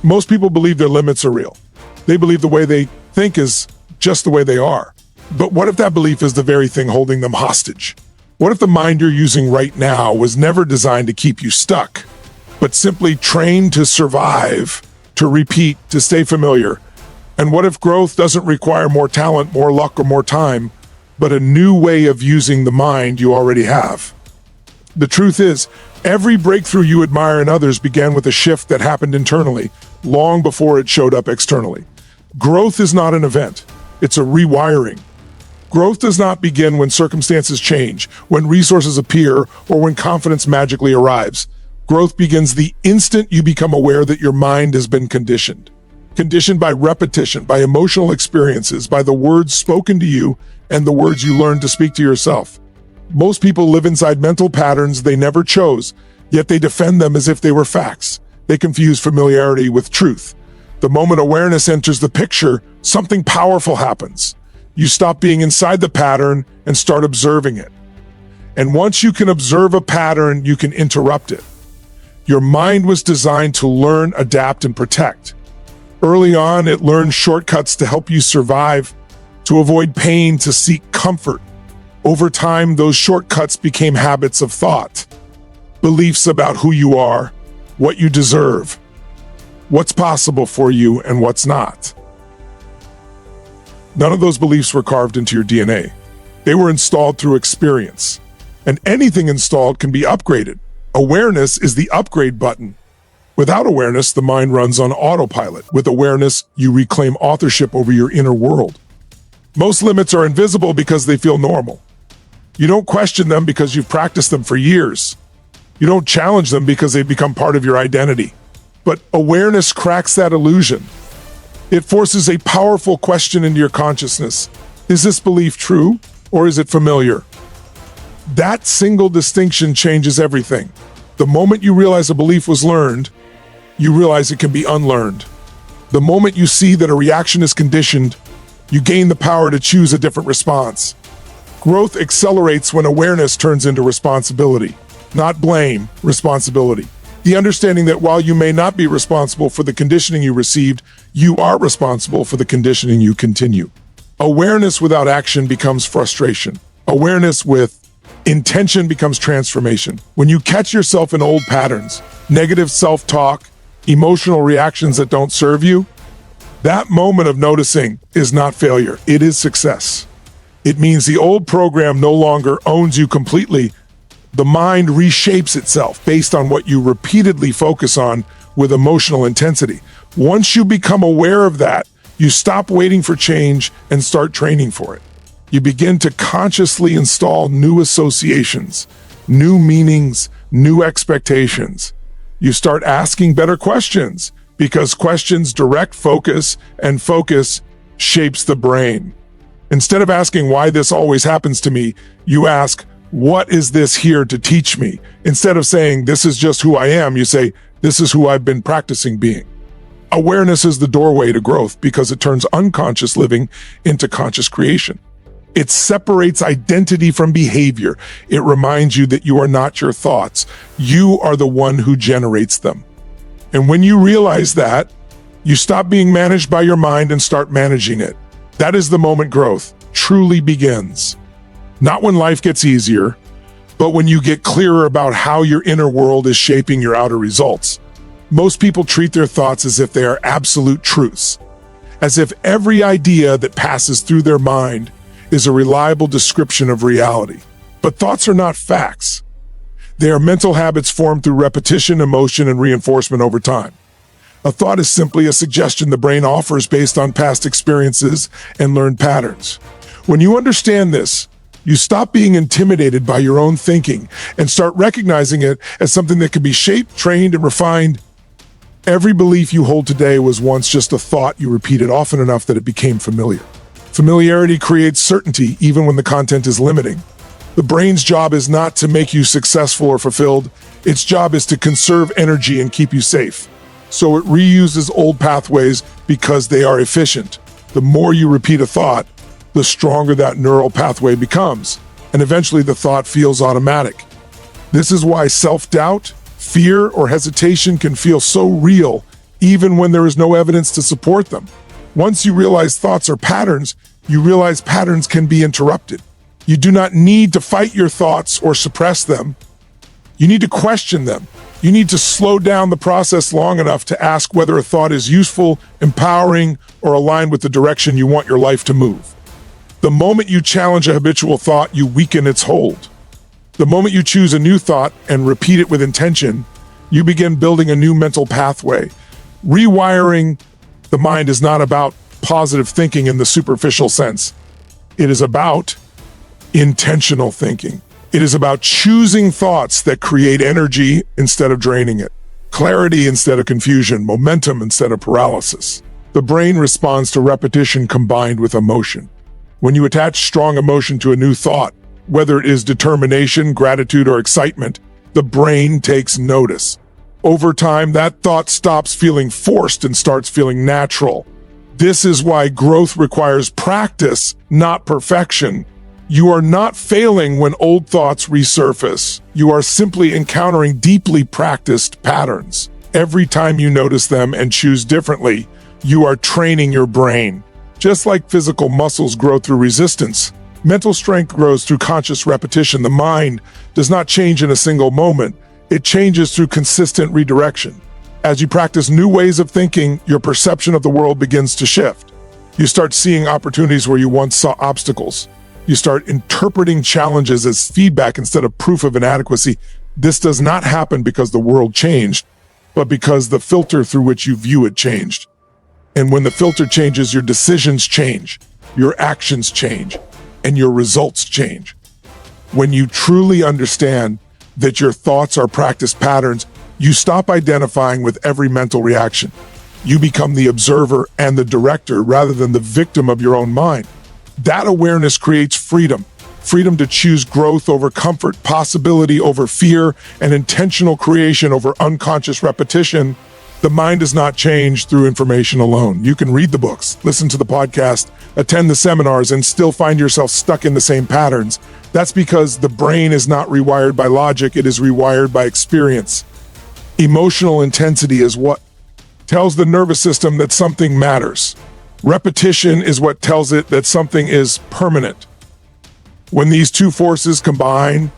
Most people believe their limits are real. They believe the way they think is just the way they are. But what if that belief is the very thing holding them hostage? What if the mind you're using right now was never designed to keep you stuck, but simply trained to survive, to repeat, to stay familiar? And what if growth doesn't require more talent, more luck, or more time, but a new way of using the mind you already have? The truth is, every breakthrough you admire in others began with a shift that happened internally, long before it showed up externally. Growth is not an event, it's a rewiring. Growth does not begin when circumstances change, when resources appear, or when confidence magically arrives. Growth begins the instant you become aware that your mind has been conditioned. Conditioned by repetition, by emotional experiences, by the words spoken to you, and the words you learned to speak to yourself. Most people live inside mental patterns they never chose, yet they defend them as if they were facts. They confuse familiarity with truth. The moment awareness enters the picture, something powerful happens. You stop being inside the pattern and start observing it. And once you can observe a pattern, you can interrupt it. Your mind was designed to learn, adapt, and protect. Early on, it learned shortcuts to help you survive, to avoid pain, to seek comfort. Over time, those shortcuts became habits of thought, beliefs about who you are, what you deserve, what's possible for you, and what's not. None of those beliefs were carved into your DNA. They were installed through experience. And anything installed can be upgraded. Awareness is the upgrade button. Without awareness, the mind runs on autopilot. With awareness, you reclaim authorship over your inner world. Most limits are invisible because they feel normal. You don't question them because you've practiced them for years. You don't challenge them because they've become part of your identity. But awareness cracks that illusion. It forces a powerful question into your consciousness. Is this belief true, or is it familiar? That single distinction changes everything. The moment you realize a belief was learned, you realize it can be unlearned. The moment you see that a reaction is conditioned, you gain the power to choose a different response. Growth accelerates when awareness turns into responsibility. Not blame, responsibility. The understanding that while you may not be responsible for the conditioning you received, you are responsible for the conditioning you continue. Awareness without action becomes frustration. Awareness with intention becomes transformation. When you catch yourself in old patterns, negative self-talk, emotional reactions that don't serve you, that moment of noticing is not failure, it is success. It means the old program no longer owns you completely. The mind reshapes itself based on what you repeatedly focus on with emotional intensity. Once you become aware of that, you stop waiting for change and start training for it. You begin to consciously install new associations, new meanings, new expectations. You start asking better questions because questions direct focus, and focus shapes the brain. Instead of asking why this always happens to me, you ask, what is this here to teach me? Instead of saying, this is just who I am, you say, this is who I've been practicing being. Awareness is the doorway to growth because it turns unconscious living into conscious creation. It separates identity from behavior. It reminds you that you are not your thoughts. You are the one who generates them. And when you realize that, you stop being managed by your mind and start managing it. That is the moment growth truly begins. Not when life gets easier, but when you get clearer about how your inner world is shaping your outer results. Most people treat their thoughts as if they are absolute truths, as if every idea that passes through their mind is a reliable description of reality. But thoughts are not facts. They are mental habits formed through repetition, emotion, and reinforcement over time. A thought is simply a suggestion the brain offers based on past experiences and learned patterns. When you understand this, you stop being intimidated by your own thinking and start recognizing it as something that can be shaped, trained, and refined. Every belief you hold today was once just a thought you repeated often enough that it became familiar. Familiarity creates certainty even when the content is limiting. The brain's job is not to make you successful or fulfilled. Its job is to conserve energy and keep you safe. So it reuses old pathways because they are efficient. The more you repeat a thought, the stronger that neural pathway becomes, and eventually the thought feels automatic. This is why self-doubt, fear, or hesitation can feel so real even when there is no evidence to support them. Once you realize thoughts are patterns, you realize patterns can be interrupted. You do not need to fight your thoughts or suppress them. You need to question them. You need to slow down the process long enough to ask whether a thought is useful, empowering, or aligned with the direction you want your life to move. The moment you challenge a habitual thought, you weaken its hold. The moment you choose a new thought and repeat it with intention, you begin building a new mental pathway. Rewiring the mind is not about positive thinking in the superficial sense. It is about intentional thinking. It is about choosing thoughts that create energy instead of draining it, clarity instead of confusion, momentum instead of paralysis. The brain responds to repetition combined with emotion. When you attach strong emotion to a new thought, whether it is determination, gratitude, or excitement, the brain takes notice. Over time, that thought stops feeling forced and starts feeling natural. This is why growth requires practice, not perfection. You are not failing when old thoughts resurface. You are simply encountering deeply practiced patterns. Every time you notice them and choose differently, you are training your brain. Just like physical muscles grow through resistance, mental strength grows through conscious repetition. The mind does not change in a single moment. It changes through consistent redirection. As you practice new ways of thinking, your perception of the world begins to shift. You start seeing opportunities where you once saw obstacles. You start interpreting challenges as feedback instead of proof of inadequacy. This does not happen because the world changed, but because the filter through which you view it changed. And when the filter changes, your decisions change, your actions change, and your results change. When you truly understand that your thoughts are practice patterns, you stop identifying with every mental reaction. You become the observer and the director rather than the victim of your own mind. That awareness creates freedom. Freedom to choose growth over comfort, possibility over fear, and intentional creation over unconscious repetition. The mind does not change through information alone. You can read the books, listen to the podcast, attend the seminars, and still find yourself stuck in the same patterns. That's because the brain is not rewired by logic, it is rewired by experience. Emotional intensity is what tells the nervous system that something matters. Repetition is what tells it that something is permanent. When these two forces combine,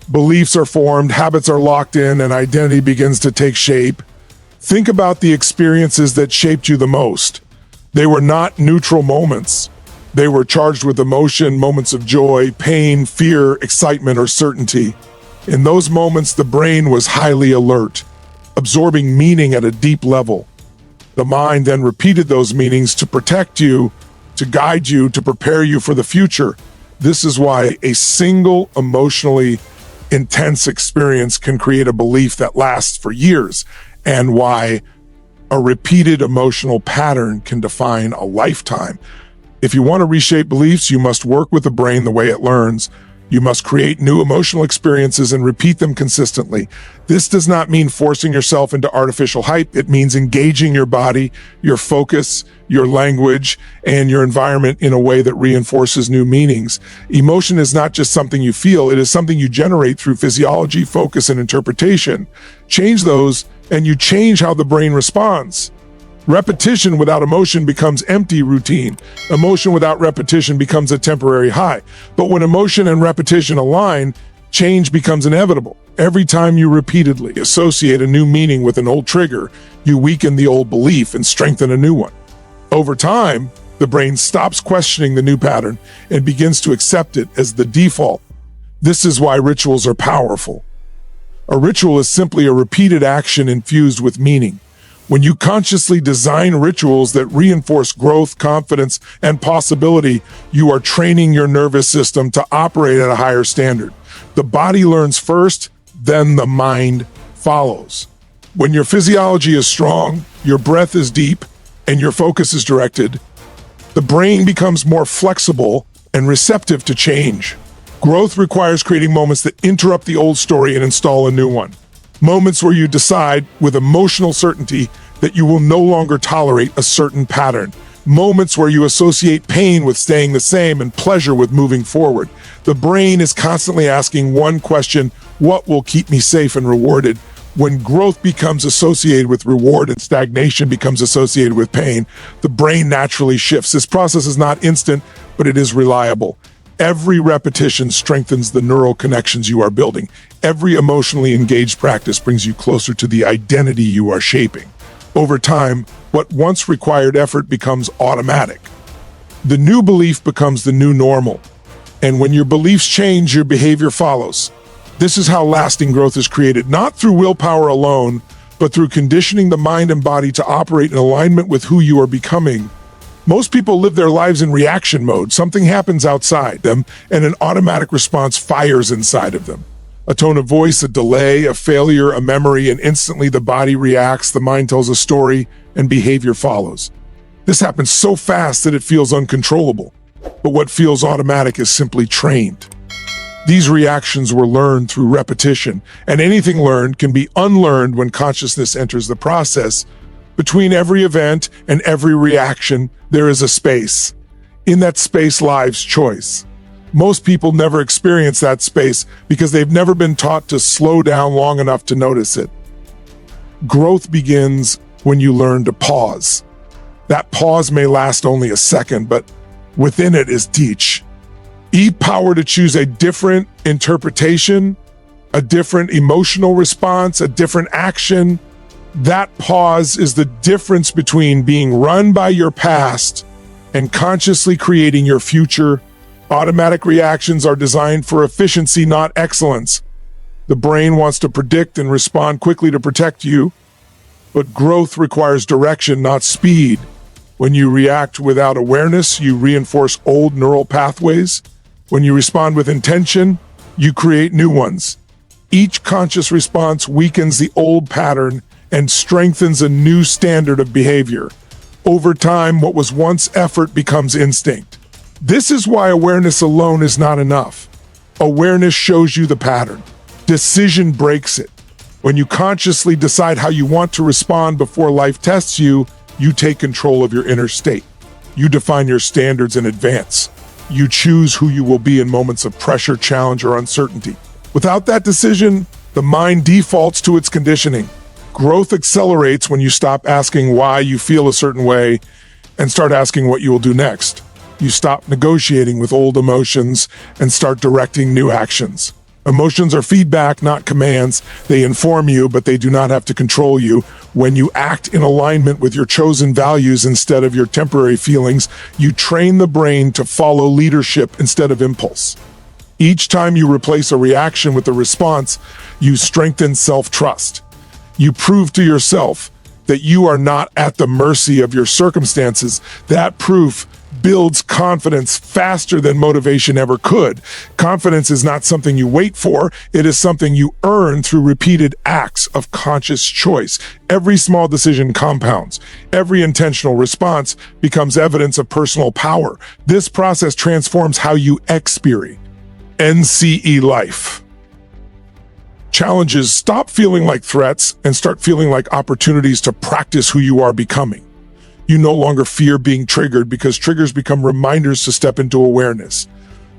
beliefs are formed, habits are locked in, and identity begins to take shape. Think about the experiences that shaped you the most. They were not neutral moments. They were charged with emotion, moments of joy, pain, fear, excitement, or certainty. In those moments, the brain was highly alert, absorbing meaning at a deep level. The mind then repeated those meanings to protect you, to guide you, to prepare you for the future. This is why a single emotionally intense experience can create a belief that lasts for years, and why a repeated emotional pattern can define a lifetime. If you want to reshape beliefs, you must work with the brain the way it learns. You must create new emotional experiences and repeat them consistently. This does not mean forcing yourself into artificial hype. It means engaging your body, your focus, your language, and your environment in a way that reinforces new meanings. Emotion is not just something you feel. It is something you generate through physiology, focus, and interpretation. Change those, and you change how the brain responds. Repetition without emotion becomes empty routine. Emotion without repetition becomes a temporary high. But when emotion and repetition align, change becomes inevitable. Every time you repeatedly associate a new meaning with an old trigger, you weaken the old belief and strengthen a new one. Over time, the brain stops questioning the new pattern and begins to accept it as the default. This is why rituals are powerful. A ritual is simply a repeated action infused with meaning. When you consciously design rituals that reinforce growth, confidence, and possibility, you are training your nervous system to operate at a higher standard. The body learns first, then the mind follows. When your physiology is strong, your breath is deep, and your focus is directed, the brain becomes more flexible and receptive to change. Growth requires creating moments that interrupt the old story and install a new one. Moments where you decide with emotional certainty that you will no longer tolerate a certain pattern. Moments where you associate pain with staying the same and pleasure with moving forward. The brain is constantly asking one question: what will keep me safe and rewarded? When growth becomes associated with reward and stagnation becomes associated with pain, the brain naturally shifts. This process is not instant, but it is reliable. Every repetition strengthens the neural connections you are building. Every emotionally engaged practice brings you closer to the identity you are shaping. Over time, what once required effort becomes automatic. The new belief becomes the new normal. And when your beliefs change, your behavior follows. This is how lasting growth is created, not through willpower alone, but through conditioning the mind and body to operate in alignment with who you are becoming. Most people live their lives in reaction mode. Something happens outside them, and an automatic response fires inside of them. A tone of voice, a delay, a failure, a memory, and instantly the body reacts, the mind tells a story, and behavior follows. This happens so fast that it feels uncontrollable. But what feels automatic is simply trained. These reactions were learned through repetition, and anything learned can be unlearned when consciousness enters the process. Between every event and every reaction, there is a space. In that space lies choice. Most people never experience that space because they've never been taught to slow down long enough to notice it. Growth begins when you learn to pause. That pause may last only a second, but within it is teach. Power to choose a different interpretation, a different emotional response, a different action. That pause is the difference between being run by your past and consciously creating your future. Automatic reactions are designed for efficiency, not excellence. The brain wants to predict and respond quickly to protect you, but growth requires direction, not speed. When you react without awareness, you reinforce old neural pathways. When you respond with intention, you create new ones. Each conscious response weakens the old pattern and strengthens a new standard of behavior. Over time, what was once effort becomes instinct. This is why awareness alone is not enough. Awareness shows you the pattern. Decision breaks it. When you consciously decide how you want to respond before life tests you, you take control of your inner state. You define your standards in advance. You choose who you will be in moments of pressure, challenge, or uncertainty. Without that decision, the mind defaults to its conditioning. Growth accelerates when you stop asking why you feel a certain way and start asking what you will do next. You stop negotiating with old emotions and start directing new actions. Emotions are feedback, not commands. They inform you, but they do not have to control you. When you act in alignment with your chosen values instead of your temporary feelings, you train the brain to follow leadership instead of impulse. Each time you replace a reaction with a response, you strengthen self-trust. You prove to yourself that you are not at the mercy of your circumstances. That proof builds confidence faster than motivation ever could. Confidence is not something you wait for. It is something you earn through repeated acts of conscious choice. Every small decision compounds. Every intentional response becomes evidence of personal power. This process transforms how you experience NCE life. Challenges stop feeling like threats and start feeling like opportunities to practice who you are becoming. You no longer fear being triggered because triggers become reminders to step into awareness.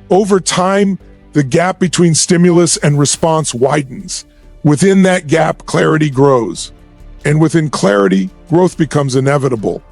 Over time, the gap between stimulus and response widens. Within that gap, clarity grows. And within clarity, growth becomes inevitable.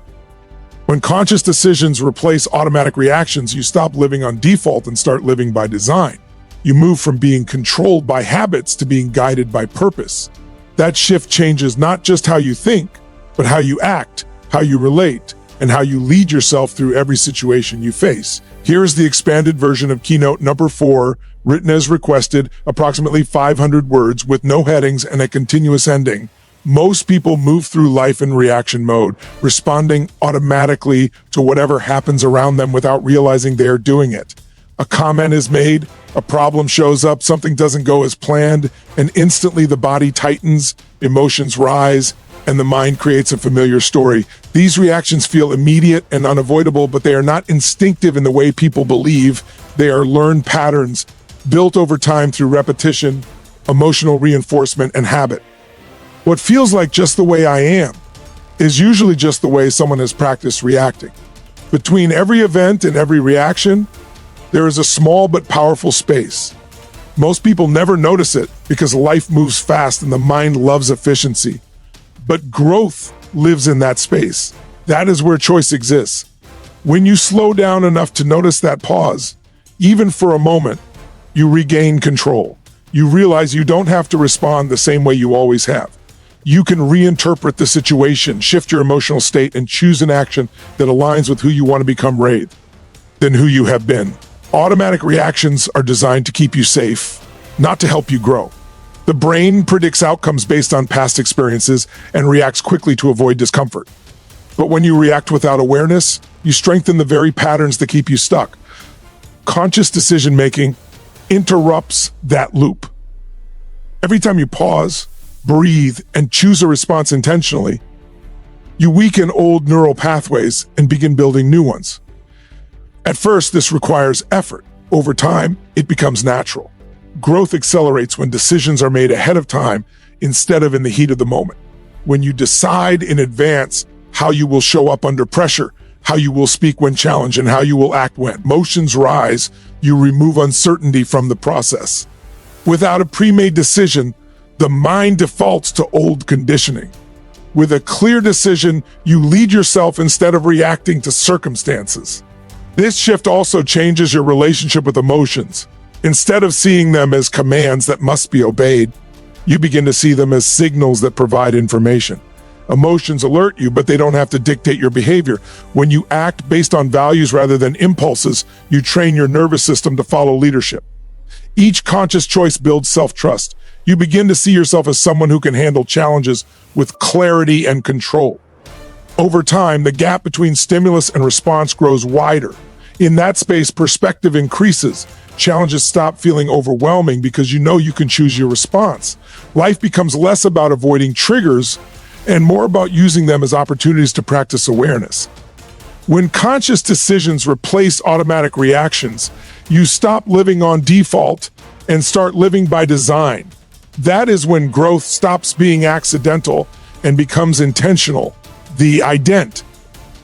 When conscious decisions replace automatic reactions, you stop living on default and start living by design. You move from being controlled by habits to being guided by purpose. That shift changes not just how you think, but how you act, how you relate, and how you lead yourself through every situation you face. Here is the expanded version of keynote number 4, written as requested, approximately 500 words with no headings and a continuous ending. Most people move through life in reaction mode, responding automatically to whatever happens around them without realizing they are doing it. A comment is made, a problem shows up, something doesn't go as planned, and instantly the body tightens, emotions rise, and the mind creates a familiar story. These reactions feel immediate and unavoidable, but they are not instinctive in the way people believe. They are learned patterns built over time through repetition, emotional reinforcement, and habit. What feels like just the way I am is usually just the way someone has practiced reacting. Between every event and every reaction, there is a small but powerful space. Most people never notice it because life moves fast and the mind loves efficiency. But growth lives in that space. That is where choice exists. When you slow down enough to notice that pause, even for a moment, you regain control. You realize you don't have to respond the same way you always have. You can reinterpret the situation, shift your emotional state, and choose an action that aligns with who you want to become rather than who you have been. Automatic reactions are designed to keep you safe, not to help you grow. The brain predicts outcomes based on past experiences and reacts quickly to avoid discomfort. But when you react without awareness, you strengthen the very patterns that keep you stuck. Conscious decision-making interrupts that loop. Every time you pause, breathe, and choose a response intentionally, you weaken old neural pathways and begin building new ones. At first, this requires effort. Over time, it becomes natural. Growth accelerates when decisions are made ahead of time instead of in the heat of the moment. When you decide in advance how you will show up under pressure, how you will speak when challenged, and how you will act when emotions rise, you remove uncertainty from the process. Without a pre-made decision, the mind defaults to old conditioning. With a clear decision, you lead yourself instead of reacting to circumstances. This shift also changes your relationship with emotions. Instead of seeing them as commands that must be obeyed, you begin to see them as signals that provide information. Emotions alert you, but they don't have to dictate your behavior. When you act based on values rather than impulses, you train your nervous system to follow leadership. Each conscious choice builds self-trust. You begin to see yourself as someone who can handle challenges with clarity and control. Over time, the gap between stimulus and response grows wider. In that space, perspective increases. Challenges stop feeling overwhelming because you know you can choose your response. Life becomes less about avoiding triggers and more about using them as opportunities to practice awareness. When conscious decisions replace automatic reactions, you stop living on default and start living by design. That is when growth stops being accidental and becomes intentional. The ident.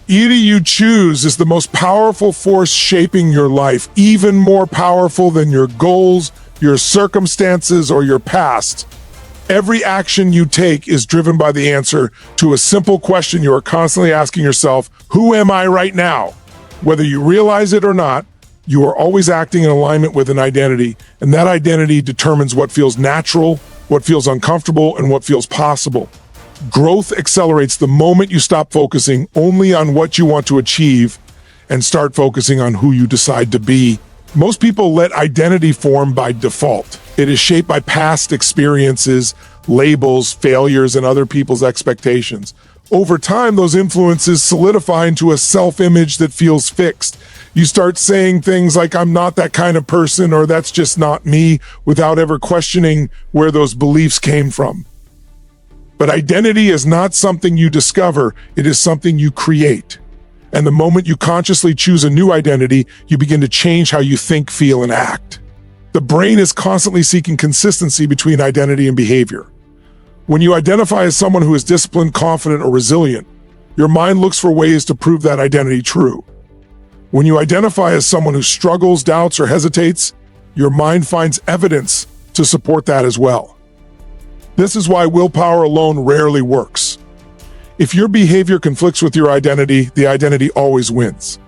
Either you choose is the most powerful force shaping your life, even more powerful than your goals, your circumstances, or your past. Every action you take is driven by the answer to a simple question you are constantly asking yourself: who am I right now? Whether you realize it or not, you are always acting in alignment with an identity, and that identity determines what feels natural, what feels uncomfortable, and what feels possible. Growth accelerates the moment you stop focusing only on what you want to achieve and start focusing on who you decide to be. Most people let identity form by default. It is shaped by past experiences, labels, failures, and other people's expectations. Over time, those influences solidify into a self-image that feels fixed. You start saying things like, "I'm not that kind of person," or "that's just not me," without ever questioning where those beliefs came from. But identity is not something you discover, it is something you create. And the moment you consciously choose a new identity, you begin to change how you think, feel, and act. The brain is constantly seeking consistency between identity and behavior. When you identify as someone who is disciplined, confident, or resilient, your mind looks for ways to prove that identity true. When you identify as someone who struggles, doubts, or hesitates, your mind finds evidence to support that as well. This is why willpower alone rarely works. If your behavior conflicts with your identity, the identity always wins.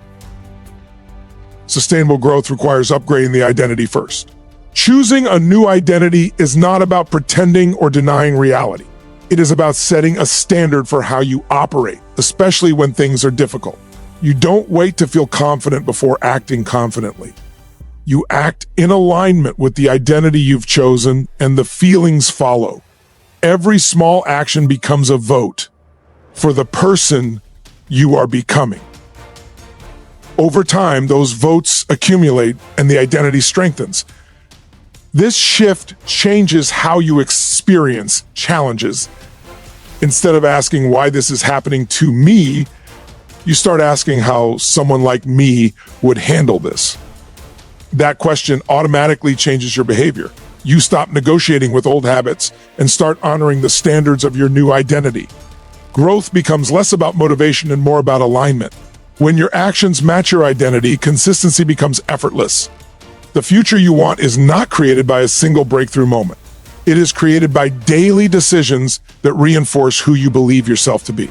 Sustainable growth requires upgrading the identity first. Choosing a new identity is not about pretending or denying reality. It is about setting a standard for how you operate, especially when things are difficult. You don't wait to feel confident before acting confidently. You act in alignment with the identity you've chosen, and the feelings follow. Every small action becomes a vote for the person you are becoming. Over time, those votes accumulate and the identity strengthens. This shift changes how you experience challenges. Instead of asking why this is happening to me, you start asking how someone like me would handle this. That question automatically changes your behavior. You stop negotiating with old habits and start honoring the standards of your new identity. Growth becomes less about motivation and more about alignment. When your actions match your identity, consistency becomes effortless. The future you want is not created by a single breakthrough moment. It is created by daily decisions that reinforce who you believe yourself to be.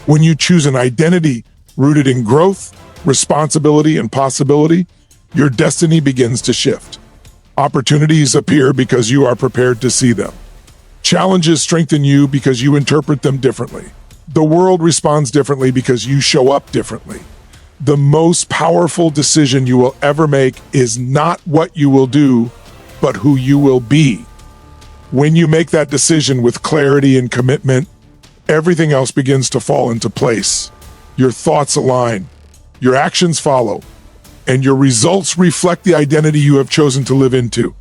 When you choose an identity rooted in growth, responsibility, and possibility, your destiny begins to shift. Opportunities appear because you are prepared to see them. Challenges strengthen you because you interpret them differently. The world responds differently because you show up differently. The most powerful decision you will ever make is not what you will do, but who you will be. When you make that decision with clarity and commitment, everything else begins to fall into place. Your thoughts align, your actions follow, and your results reflect the identity you have chosen to live into.